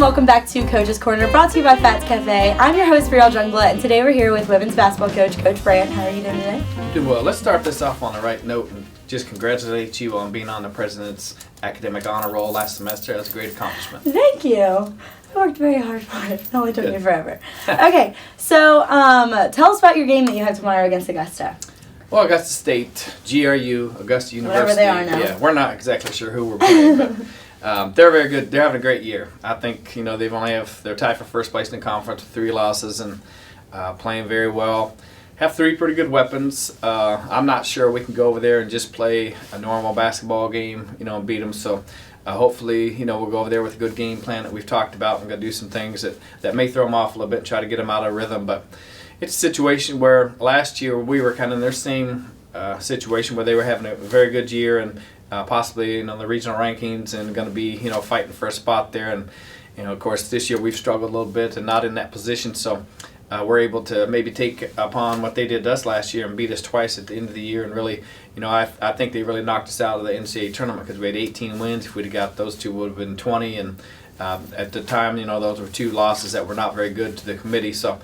welcome back to Coach's Corner, brought to you by Fats Cafe. I'm your host, Brielle Jungla, and today we're here with women's basketball coach, Coach Brandt. How are you doing today? Doing well. Let's start this off on the right note and just congratulate you on being on the President's Academic Honor Roll last semester. That's a great accomplishment. Thank you. I worked very hard for it. It only took me forever. Okay, so tell us about your game that you have tomorrow against Augusta. Well, Augusta State, GRU, Augusta University. Whatever they are now. Yeah, we're not exactly sure who we're playing, but they're very good. They're having a great year. I think they're tied for first place in the conference with 3 losses and playing very well. Have 3 pretty good weapons. I'm not sure we can go over there and just play a normal basketball game, and beat them. So hopefully, we'll go over there with a good game plan that we've talked about. I'm going to do some things that may throw them off a little bit and try to get them out of rhythm. But it's a situation where last year we were kind of in their same situation where they were having a very good year and possibly the regional rankings and going to be fighting for a spot there. And of course this year we've struggled a little bit and not in that position. So we're able to maybe take upon what they did to us last year and beat us twice at the end of the year. And really, I think they really knocked us out of the NCAA tournament because we had 18 wins. If we'd have got those 2, it would have been 20. And at the time, those were 2 losses that were not very good to the committee. So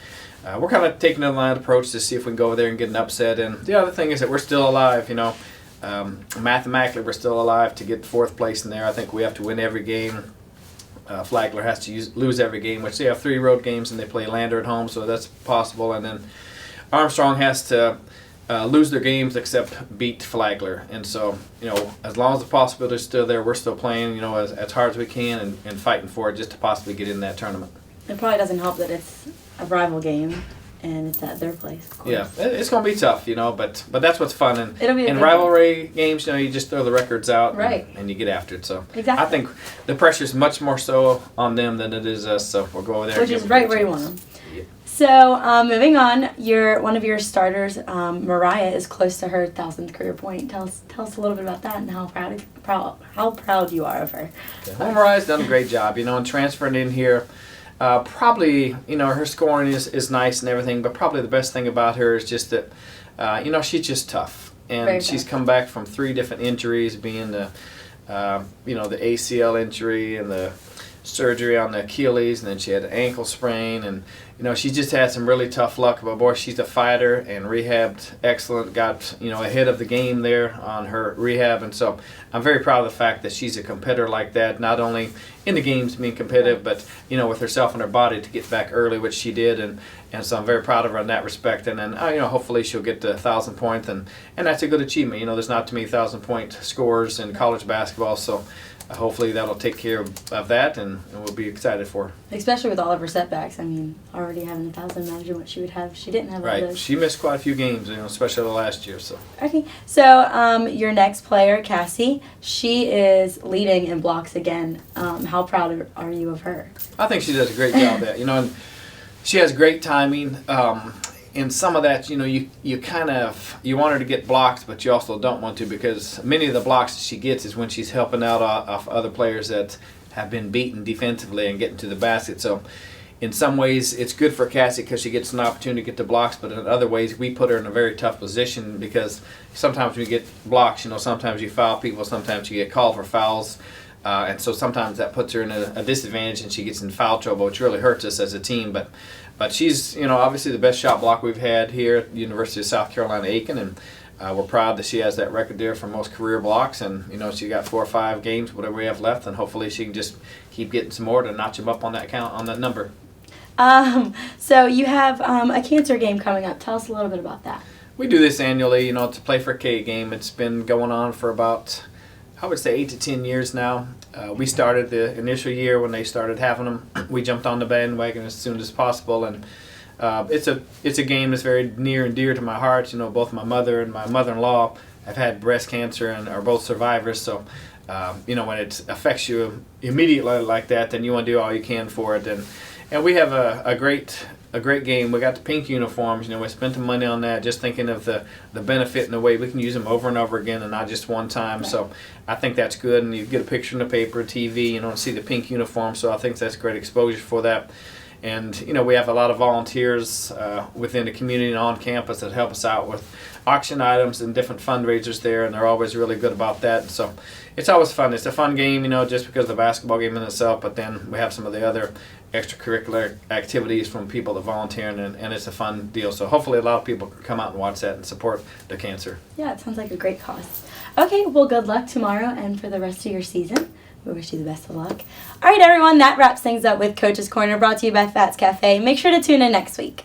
we're kind of taking a line approach to see if we can go over there and get an upset. And the other thing is that we're still alive. Mathematically, we're still alive to get 4th place in there. I think we have to win every game. Flagler has to lose every game, which they have 3 road games and they play Lander at home, so that's possible. And then Armstrong has to lose their games except beat Flagler. And so, as long as the possibility is still there, we're still playing, as hard as we can and fighting for it just to possibly get in that tournament. It probably doesn't help that it's a rival game and it's at their place, of course. Yeah, it's going to be tough, but that's what's fun. And it'll be in rivalry games, you just throw the records out right. and you get after it. So exactly. I think the pressure is much more so on them than it is us. So we'll go over there. Which is right where you want them. Yeah. So moving on, one of your starters, Mariah, is close to her 1,000th career point. Tell us a little bit about that and how proud you are of her. Okay. Well, Mariah's done a great job, and transferring in here. Probably, her scoring is nice and everything, but probably the best thing about her is just that, she's just tough. And she's come back from 3 different injuries, being the ACL injury and the surgery on the Achilles, and then she had an ankle sprain, and she just had some really tough luck. But boy, she's a fighter and rehabbed excellent. Got ahead of the game there on her rehab, and so I'm very proud of the fact that she's a competitor like that. Not only in the games being competitive, but with herself and her body to get back early, which she did, and so I'm very proud of her in that respect. And then hopefully she'll get to 1,000 points, and that's a good achievement. There's not too many 1,000-point scorers in college basketball, so. Hopefully that'll take care of that, and we'll be excited for her. Especially with all of her setbacks. I mean, already having 1,000, imagine what she would have if she didn't have all right. those. She missed quite a few games, especially the last year. So. Okay. So your next player, Cassie, she is leading in blocks again. How proud are you of her? I think she does a great job at that. And she has great timing. And some of that, you kind of want her to get blocks, but you also don't want to, because many of the blocks that she gets is when she's helping out off other players that have been beaten defensively and getting to the basket. So in some ways it's good for Cassie because she gets an opportunity to get the blocks, but in other ways we put her in a very tough position because sometimes we get blocks, sometimes you foul people, sometimes you get called for fouls. And so sometimes that puts her in a disadvantage and she gets in foul trouble, which really hurts us as a team. But she's, obviously the best shot block we've had here at the University of South Carolina, Aiken, and we're proud that she has that record there for most career blocks. And, she got 4 or 5 games, whatever we have left, and hopefully she can just keep getting some more to notch them up on that count, on that number. So you have a cancer game coming up. Tell us a little bit about that. We do this annually, to play for a K game. It's been going on for about, I would say 8 to 10 years now. We started the initial year when they started having them. We jumped on the bandwagon as soon as possible, and it's a game that's very near and dear to my heart. Both my mother and my mother-in-law have had breast cancer and are both survivors. So, when it affects you immediately like that, then you want to do all you can for it. And we have a great game. We got the pink uniforms. We spent the money on that, just thinking of the benefit and the way we can use them over and over again and not just one time. Right. So I think that's good. And you get a picture in the paper, TV, and see the pink uniform. So I think that's great exposure for that. And, we have a lot of volunteers within the community and on campus that help us out with auction items and different fundraisers there, and they're always really good about that. So it's always fun. It's a fun game, just because of the basketball game in itself, but then we have some of the other extracurricular activities from people that volunteer, and it's a fun deal. So hopefully a lot of people can come out and watch that and support the cancer. Yeah, it sounds like a great cause. Okay, well, good luck tomorrow and for the rest of your season. We wish you the best of luck. All right, everyone, that wraps things up with Coach's Corner, brought to you by Fats Cafe. Make sure to tune in next week.